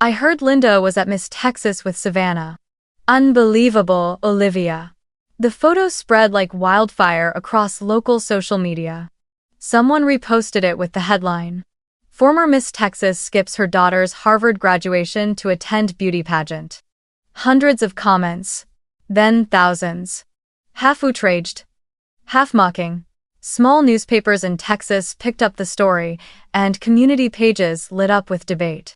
I heard Linda was at Miss Texas with Savannah." Unbelievable, Olivia. The photo spread like wildfire across local social media. Someone reposted it with the headline, "Former Miss Texas skips her daughter's Harvard graduation to attend beauty pageant." Hundreds of comments. Then thousands. Half outraged, half mocking. Small newspapers in Texas picked up the story, and community pages lit up with debate.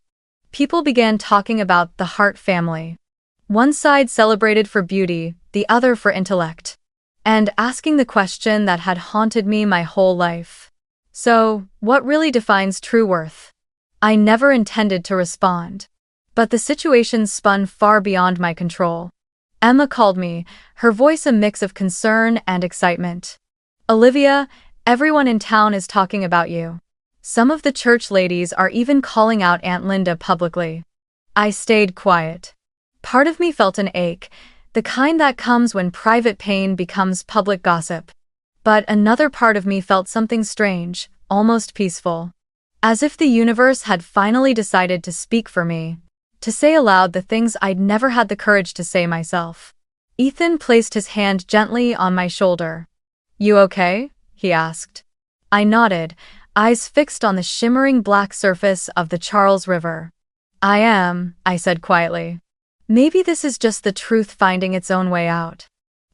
People began talking about the Hart family. One side celebrated for beauty, the other for intellect. And asking the question that had haunted me my whole life. So, what really defines true worth? I never intended to respond. But the situation spun far beyond my control. Emma called me, her voice a mix of concern and excitement. "Olivia, everyone in town is talking about you. Some of the church ladies are even calling out Aunt Linda publicly." I stayed quiet. Part of me felt an ache, the kind that comes when private pain becomes public gossip. But another part of me felt something strange, almost peaceful. As if the universe had finally decided to speak for me, to say aloud the things I'd never had the courage to say myself. Ethan placed his hand gently on my shoulder. "You okay?" he asked. I nodded, eyes fixed on the shimmering black surface of the Charles River. "I am," I said quietly. Maybe this is just the truth finding its own way out.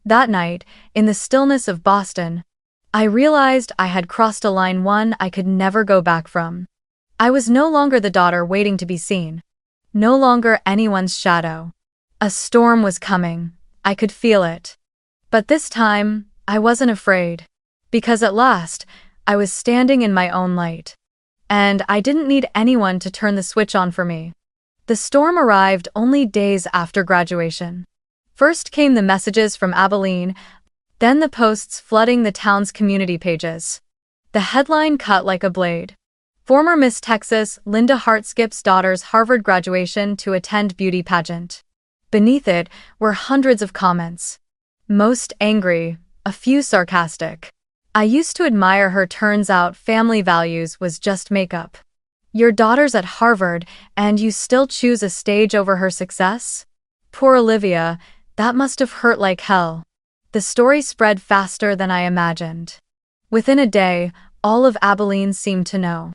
That night, in the stillness of Boston, I realized I had crossed a line I could never go back from. I was no longer the daughter waiting to be seen. No longer anyone's shadow. A storm was coming. I could feel it. But this time, I wasn't afraid. Because at last, I was standing in my own light. And I didn't need anyone to turn the switch on for me. The storm arrived only days after graduation. First came the messages from Abilene, then the posts flooding the town's community pages. The headline cut like a blade. Former Miss Texas Linda Hartskip's daughter's Harvard graduation to attend beauty pageant. Beneath it were hundreds of comments. Most angry, a few sarcastic. "I used to admire her, turns out family values was just makeup. Your daughter's at Harvard, and you still choose a stage over her success? Poor Olivia, that must have hurt like hell." The story spread faster than I imagined. Within a day, all of Abilene seemed to know.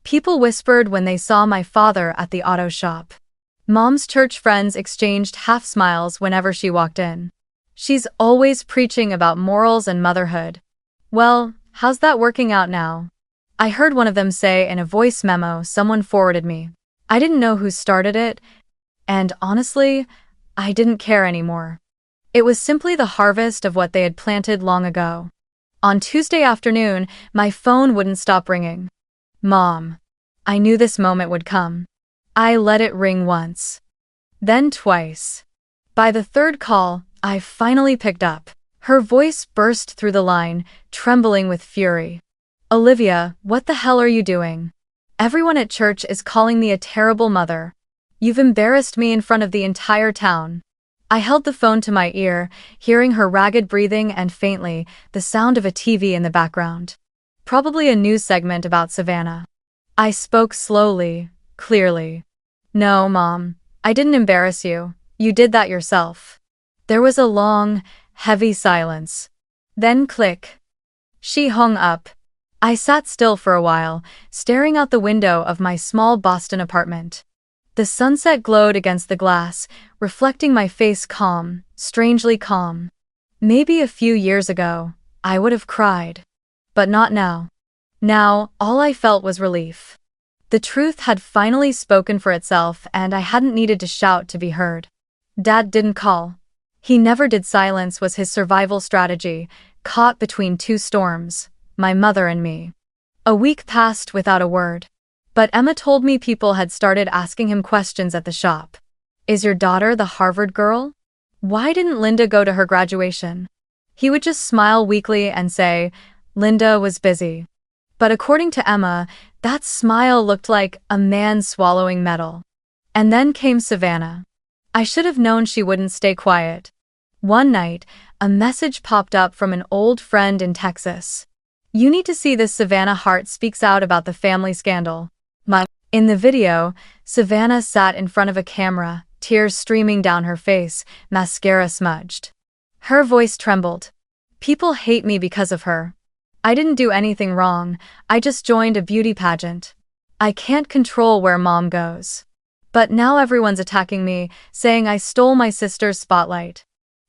People whispered when they saw my father at the auto shop. Mom's church friends exchanged half-smiles whenever she walked in. "She's always preaching about morals and motherhood. Well, how's that working out now?" I heard one of them say in a voice memo someone forwarded me. I didn't know who started it, and honestly, I didn't care anymore. It was simply the harvest of what they had planted long ago. On Tuesday afternoon, my phone wouldn't stop ringing. Mom. I knew this moment would come. I let it ring once. Then twice. By the third call, I finally picked up. Her voice burst through the line, trembling with fury. "Olivia, what the hell are you doing? Everyone at church is calling me a terrible mother. You've embarrassed me in front of the entire town." I held the phone to my ear, hearing her ragged breathing and faintly, the sound of a TV in the background. Probably a news segment about Savannah. I spoke slowly, clearly. "No, Mom, I didn't embarrass you. You did that yourself." There was a long, heavy silence. Then click. She hung up. I sat still for a while, staring out the window of my small Boston apartment. The sunset glowed against the glass, reflecting my face calm, strangely calm. Maybe a few years ago, I would have cried. But not now. Now, all I felt was relief. The truth had finally spoken for itself, and I hadn't needed to shout to be heard. Dad didn't call. He never did. Silence was his survival strategy, caught between two storms, my mother and me. A week passed without a word. But Emma told me people had started asking him questions at the shop. "Is your daughter the Harvard girl? Why didn't Linda go to her graduation?" He would just smile weakly and say, "Linda was busy." But according to Emma, that smile looked like a man swallowing metal. And then came Savannah. I should have known she wouldn't stay quiet. One night, a message popped up from an old friend in Texas. "You need to see this. Savannah Hart speaks out about the family scandal." In the video, Savannah sat in front of a camera, tears streaming down her face, mascara smudged. Her voice trembled. "People hate me because of her. I didn't do anything wrong, I just joined a beauty pageant. I can't control where Mom goes. But now everyone's attacking me, saying I stole my sister's spotlight.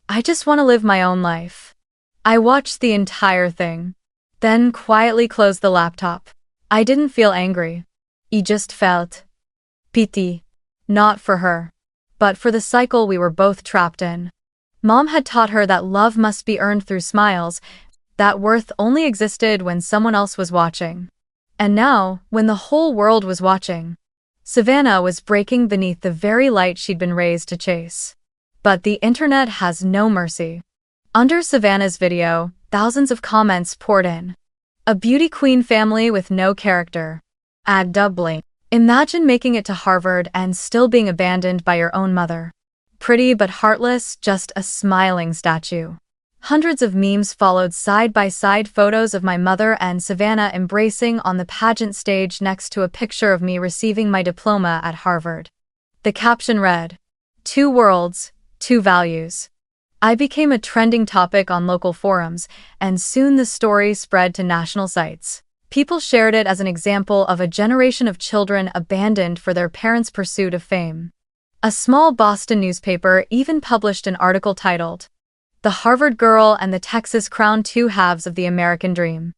I just want to live my own life." I watched the entire thing, then quietly closed the laptop. I didn't feel angry. I just felt pity. Not for her, but for the cycle we were both trapped in. Mom had taught her that love must be earned through smiles, that worth only existed when someone else was watching. And now, when the whole world was watching, Savannah was breaking beneath the very light she'd been raised to chase. But the internet has no mercy. Under Savannah's video, thousands of comments poured in. A beauty queen family with no character. Ad doubling. Imagine making it to Harvard and still being abandoned by your own mother. Pretty but heartless, just a smiling statue. Hundreds of memes followed side-by-side photos of my mother and Savannah embracing on the pageant stage next to a picture of me receiving my diploma at Harvard. The caption read, "Two worlds, two values." I became a trending topic on local forums, and soon the story spread to national sites. People shared it as an example of a generation of children abandoned for their parents' pursuit of fame. A small Boston newspaper even published an article titled, "The Harvard Girl and the Texas Crown, Two Halves of the American Dream."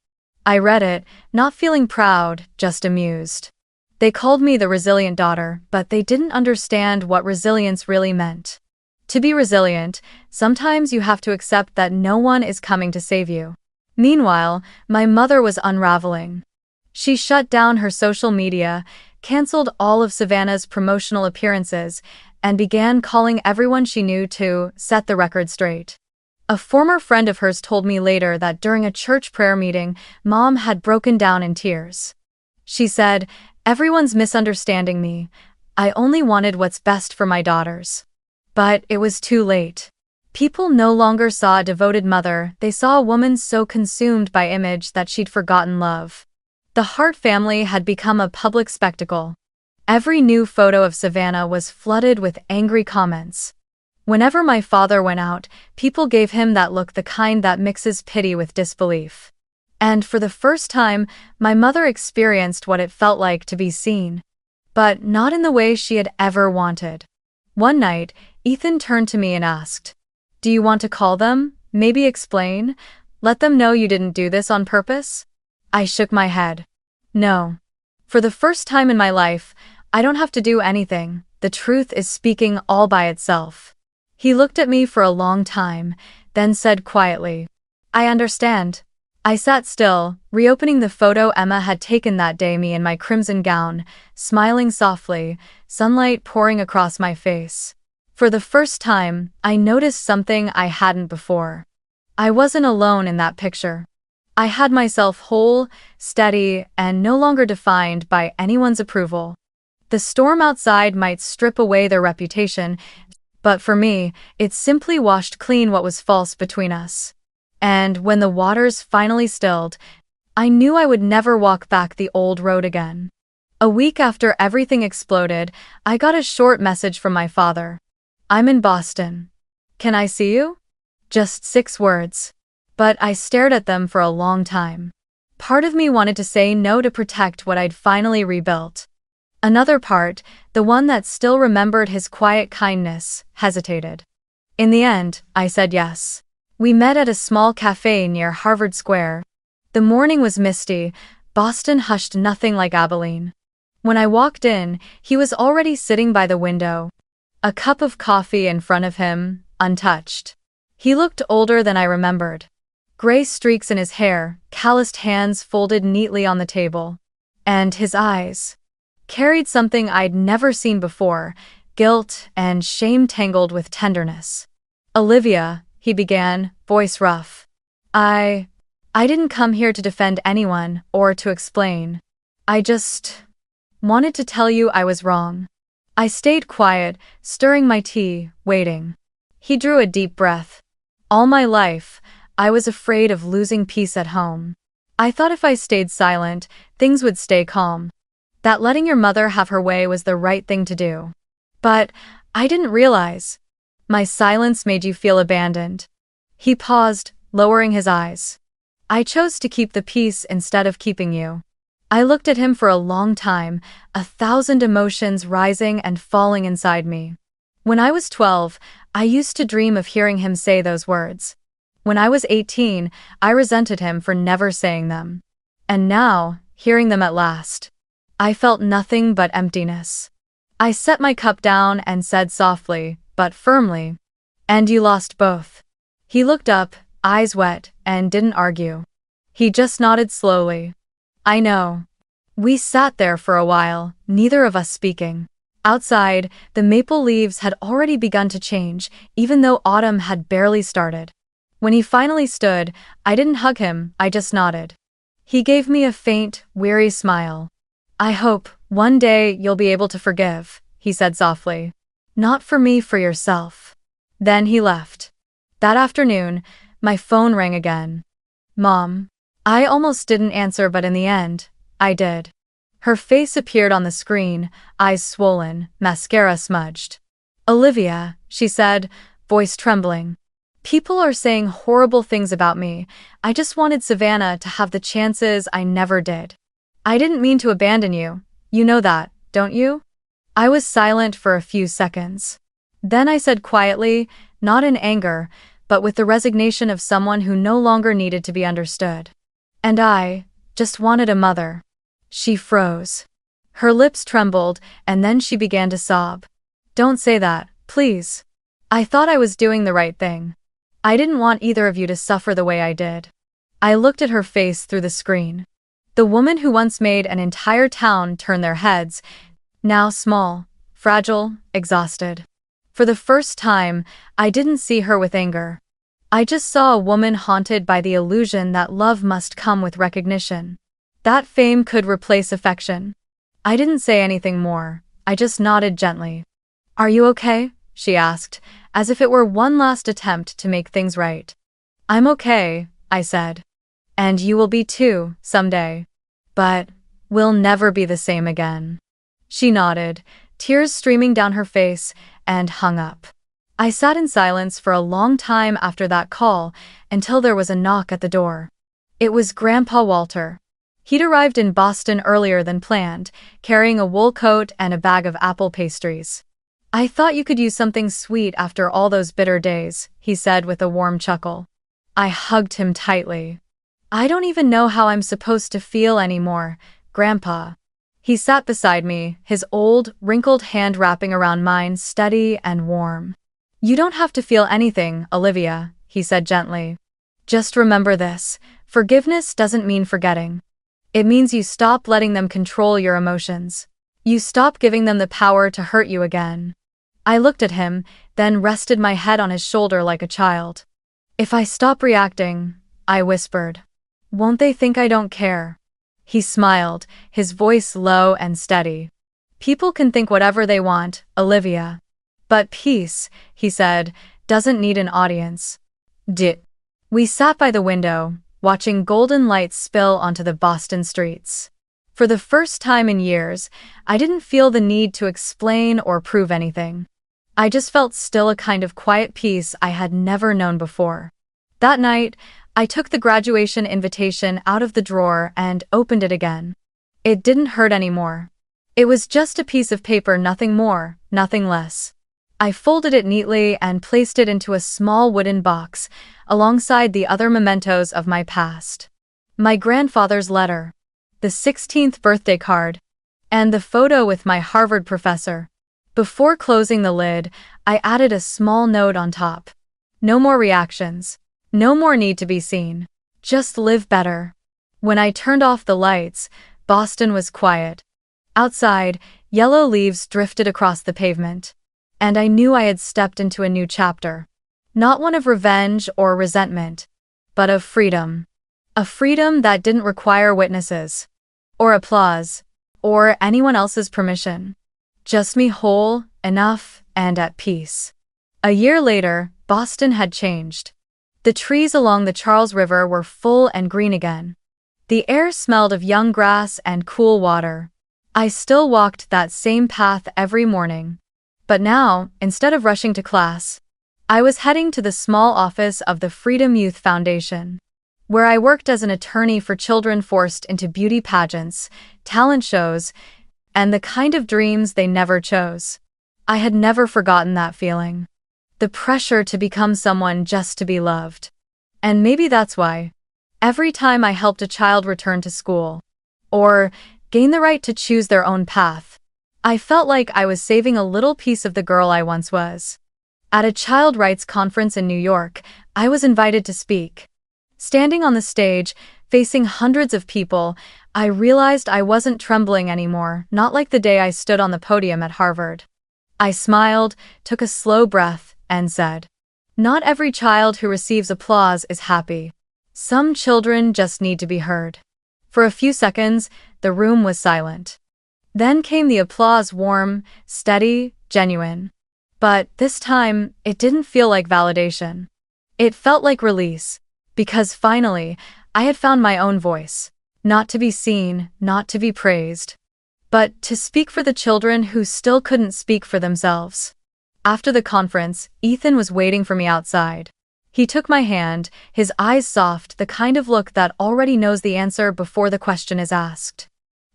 I read it, not feeling proud, just amused. They called me the resilient daughter, but they didn't understand what resilience really meant. To be resilient, sometimes you have to accept that no one is coming to save you. Meanwhile, my mother was unraveling. She shut down her social media, canceled all of Savannah's promotional appearances, and began calling everyone she knew to set the record straight. A former friend of hers told me later that during a church prayer meeting, Mom had broken down in tears. She said, "Everyone's misunderstanding me. I only wanted what's best for my daughters." But it was too late. People no longer saw a devoted mother, they saw a woman so consumed by image that she'd forgotten love. The Hart family had become a public spectacle. Every new photo of Savannah was flooded with angry comments. Whenever my father went out, people gave him that look, the kind that mixes pity with disbelief. And for the first time, my mother experienced what it felt like to be seen. But not in the way she had ever wanted. One night, Ethan turned to me and asked, "Do you want to call them? Maybe explain? Let them know you didn't do this on purpose?" I shook my head. No. For the first time in my life, I don't have to do anything. The truth is speaking all by itself. He looked at me for a long time, then said quietly, "I understand." I sat still, reopening the photo Emma had taken that day, me in my crimson gown, smiling softly, sunlight pouring across my face. For the first time, I noticed something I hadn't before. I wasn't alone in that picture. I had myself whole, steady, and no longer defined by anyone's approval. The storm outside might strip away their reputation, but for me, it simply washed clean what was false between us. And when the waters finally stilled, I knew I would never walk back the old road again. A week after everything exploded, I got a short message from my father. "I'm in Boston. Can I see you?" Just 6 words. But I stared at them for a long time. Part of me wanted to say no to protect what I'd finally rebuilt. Another part, the one that still remembered his quiet kindness, hesitated. In the end, I said yes. We met at a small cafe near Harvard Square. The morning was misty, Boston hushed nothing like Abilene. When I walked in, he was already sitting by the window. A cup of coffee in front of him, untouched. He looked older than I remembered. Gray streaks in his hair, calloused hands folded neatly on the table. And his eyes carried something I'd never seen before, guilt and shame tangled with tenderness. "Olivia," he began, voice rough. I didn't come here to defend anyone or to explain. I just wanted to tell you I was wrong." I stayed quiet, stirring my tea, waiting. He drew a deep breath. All my life, I was afraid of losing peace at home. I thought if I stayed silent, things would stay calm. That letting your mother have her way was the right thing to do. But I didn't realize. My silence made you feel abandoned. He paused, lowering his eyes. I chose to keep the peace instead of keeping you. I looked at him for a long time, 1,000 emotions rising and falling inside me. When I was 12, I used to dream of hearing him say those words. When I was 18, I resented him for never saying them. And now, hearing them at last, I felt nothing but emptiness. I set my cup down and said softly, but firmly, "And you lost both." He looked up, eyes wet, and didn't argue. He just nodded slowly. "I know." We sat there for a while, neither of us speaking. Outside, the maple leaves had already begun to change, even though autumn had barely started. When he finally stood, I didn't hug him, I just nodded. He gave me a faint, weary smile. "I hope, One day you'll be able to forgive, he said softly. Not for me, for yourself. Then he left. That afternoon, my phone rang again. Mom. I almost didn't answer, but in the end, I did. Her face appeared on the screen, eyes swollen, mascara smudged. Olivia, she said, voice trembling. People are saying horrible things about me. I just wanted Savannah to have the chances I never did. I didn't mean to abandon you. You know that, don't you? I was silent for a few seconds. Then I said quietly, not in anger, but with the resignation of someone who no longer needed to be understood. And I just wanted a mother. She froze. Her lips trembled, and then she began to sob. Don't say that, please. I thought I was doing the right thing. I didn't want either of you to suffer the way I did. I looked at her face through the screen. The woman who once made an entire town turn their heads, now small, fragile, exhausted. For the first time, I didn't see her with anger. I just saw a woman haunted by the illusion that love must come with recognition. That fame could replace affection. I didn't say anything more. I just nodded gently. Are you okay? She asked, as if it were one last attempt to make things right. I'm okay, I said. And you will be too, someday. But we'll never be the same again. She nodded, tears streaming down her face, and hung up. I sat in silence for a long time after that call, until there was a knock at the door. It was Grandpa Walter. He'd arrived in Boston earlier than planned, carrying a wool coat and a bag of apple pastries. I thought you could use something sweet after all those bitter days, he said with a warm chuckle. I hugged him tightly. I don't even know how I'm supposed to feel anymore, Grandpa. He sat beside me, his old, wrinkled hand wrapping around mine, steady and warm. You don't have to feel anything, Olivia, he said gently. Just remember this, forgiveness doesn't mean forgetting. It means you stop letting them control your emotions. You stop giving them the power to hurt you again. I looked at him, then rested my head on his shoulder like a child. If I stop reacting, I whispered, won't they think I don't care? He smiled, his voice low and steady. People can think whatever they want, Olivia. But peace, he said, doesn't need an audience. We sat by the window, watching golden lights spill onto the Boston streets. For the first time in years, I didn't feel the need to explain or prove anything. I just felt still, a kind of quiet peace I had never known before. That night, I took the graduation invitation out of the drawer and opened it again. It didn't hurt anymore. It was just a piece of paper, nothing more, nothing less. I folded it neatly and placed it into a small wooden box, alongside the other mementos of my past. My grandfather's letter, the 16th birthday card, and the photo with my Harvard professor. Before closing the lid, I added a small note on top. No more reactions. No more need to be seen. Just live better. When I turned off the lights, Boston was quiet. Outside, yellow leaves drifted across the pavement. And I knew I had stepped into a new chapter. Not one of revenge or resentment, but of freedom. A freedom that didn't require witnesses, or applause, or anyone else's permission. Just me, whole, enough, and at peace. A year later, Boston had changed. The trees along the Charles River were full and green again. The air smelled of young grass and cool water. I still walked that same path every morning. But now, instead of rushing to class, I was heading to the small office of the Freedom Youth Foundation, where I worked as an attorney for children forced into beauty pageants, talent shows, and the kind of dreams they never chose. I had never forgotten that feeling. The pressure to become someone just to be loved. And maybe that's why, every time I helped a child return to school, or gain the right to choose their own path, I felt like I was saving a little piece of the girl I once was. At a child rights conference in New York, I was invited to speak. Standing on the stage, facing hundreds of people, I realized I wasn't trembling anymore, not like the day I stood on the podium at Harvard. I smiled, took a slow breath, and said, not every child who receives applause is happy. Some children just need to be heard. For a few seconds, the room was silent. Then came the applause, warm, steady, genuine. But this time, it didn't feel like validation. It felt like release, because finally, I had found my own voice. Not to be seen, not to be praised, but to speak for the children who still couldn't speak for themselves. After the conference, Ethan was waiting for me outside. He took my hand, his eyes soft, the kind of look that already knows the answer before the question is asked.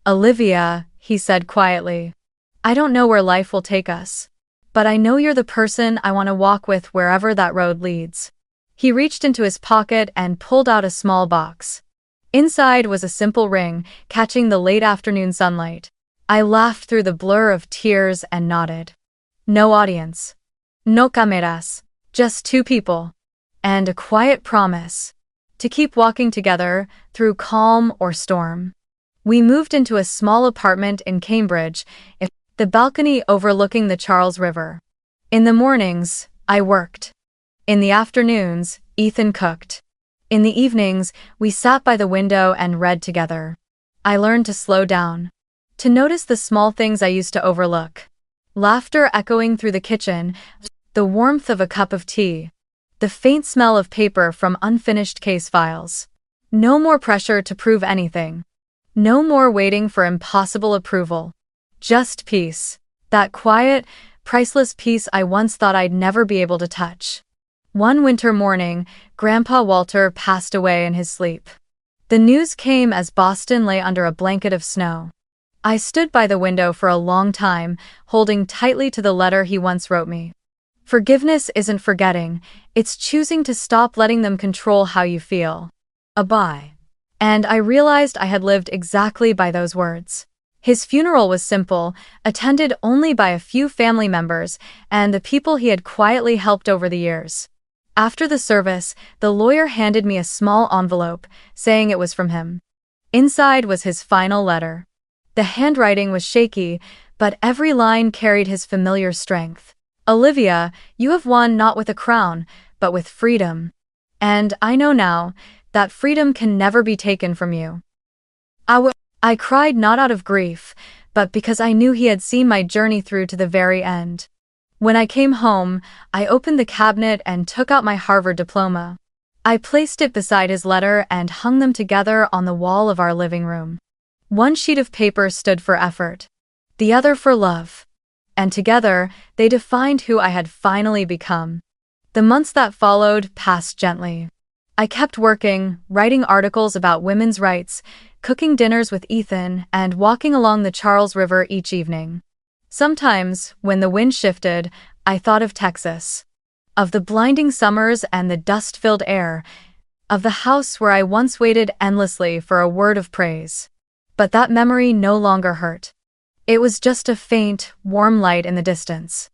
"Olivia," he said quietly, "I don't know where life will take us, but I know you're the person I want to walk with wherever that road leads." He reached into his pocket and pulled out a small box. Inside was a simple ring, catching the late afternoon sunlight. I laughed through the blur of tears and nodded. No audience. No cameras. Just two people. And a quiet promise. To keep walking together, through calm or storm. We moved into a small apartment in Cambridge, the balcony overlooking the Charles River. In the mornings, I worked. In the afternoons, Ethan cooked. In the evenings, we sat by the window and read together. I learned to slow down. To notice the small things I used to overlook. Laughter echoing through the kitchen, the warmth of a cup of tea, the faint smell of paper from unfinished case files. No more pressure to prove anything. No more waiting for impossible approval. Just peace. That quiet, priceless peace I once thought I'd never be able to touch. One winter morning, Grandpa Walter passed away in his sleep. The news came as Boston lay under a blanket of snow. I stood by the window for a long time, holding tightly to the letter he once wrote me. Forgiveness isn't forgetting, it's choosing to stop letting them control how you feel. Bye. And I realized I had lived exactly by those words. His funeral was simple, attended only by a few family members and the people he had quietly helped over the years. After the service, the lawyer handed me a small envelope, saying it was from him. Inside was his final letter. The handwriting was shaky, but every line carried his familiar strength. "Olivia, you have won not with a crown, but with freedom. And I know now that freedom can never be taken from you." I cried not out of grief, but because I knew he had seen my journey through to the very end. When I came home, I opened the cabinet and took out my Harvard diploma. I placed it beside his letter and hung them together on the wall of our living room. One sheet of paper stood for effort, the other for love. And together, they defined who I had finally become. The months that followed passed gently. I kept working, writing articles about women's rights, cooking dinners with Ethan, and walking along the Charles River each evening. Sometimes, when the wind shifted, I thought of Texas. Of the blinding summers and the dust-filled air. Of the house where I once waited endlessly for a word of praise. But that memory no longer hurt. It was just a faint, warm light in the distance.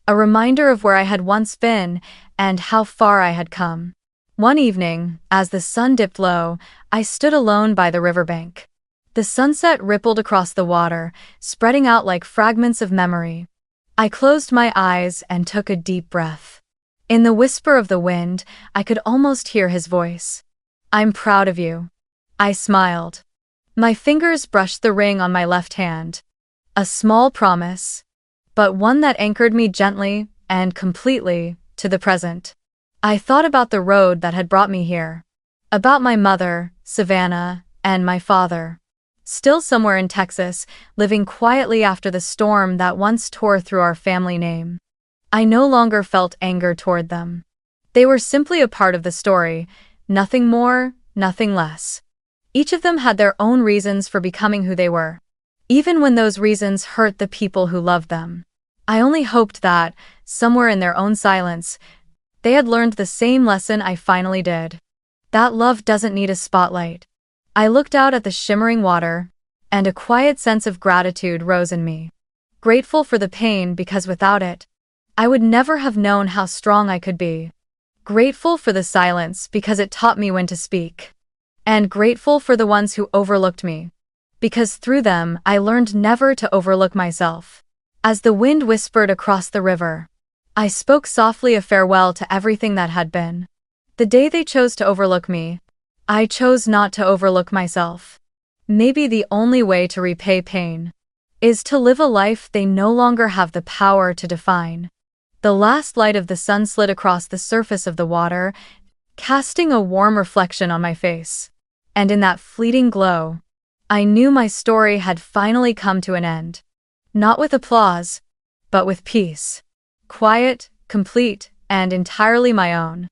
A reminder of where I had once been and how far I had come. One evening, as the sun dipped low, I stood alone by the riverbank. The sunset rippled across the water, spreading out like fragments of memory. I closed my eyes and took a deep breath. In the whisper of the wind, I could almost hear his voice. "I'm proud of you." I smiled. My fingers brushed the ring on my left hand. A small promise, but one that anchored me gently and completely to the present. I thought about the road that had brought me here. About my mother, Savannah, and my father. Still somewhere in Texas, living quietly after the storm that once tore through our family name. I no longer felt anger toward them. They were simply a part of the story, nothing more, nothing less. Each of them had their own reasons for becoming who they were, even when those reasons hurt the people who loved them. I only hoped that, somewhere in their own silence, they had learned the same lesson I finally did. That love doesn't need a spotlight. I looked out at the shimmering water, and a quiet sense of gratitude rose in me. Grateful for the pain because without it, I would never have known how strong I could be. Grateful for the silence because it taught me when to speak. And grateful for the ones who overlooked me, because through them I learned never to overlook myself. As the wind whispered across the river, I spoke softly a farewell to everything that had been. The day they chose to overlook me, I chose not to overlook myself. Maybe the only way to repay pain is to live a life they no longer have the power to define. The last light of the sun slid across the surface of the water, casting a warm reflection on my face. And in that fleeting glow, I knew my story had finally come to an end. Not with applause, but with peace. Quiet, complete, and entirely my own.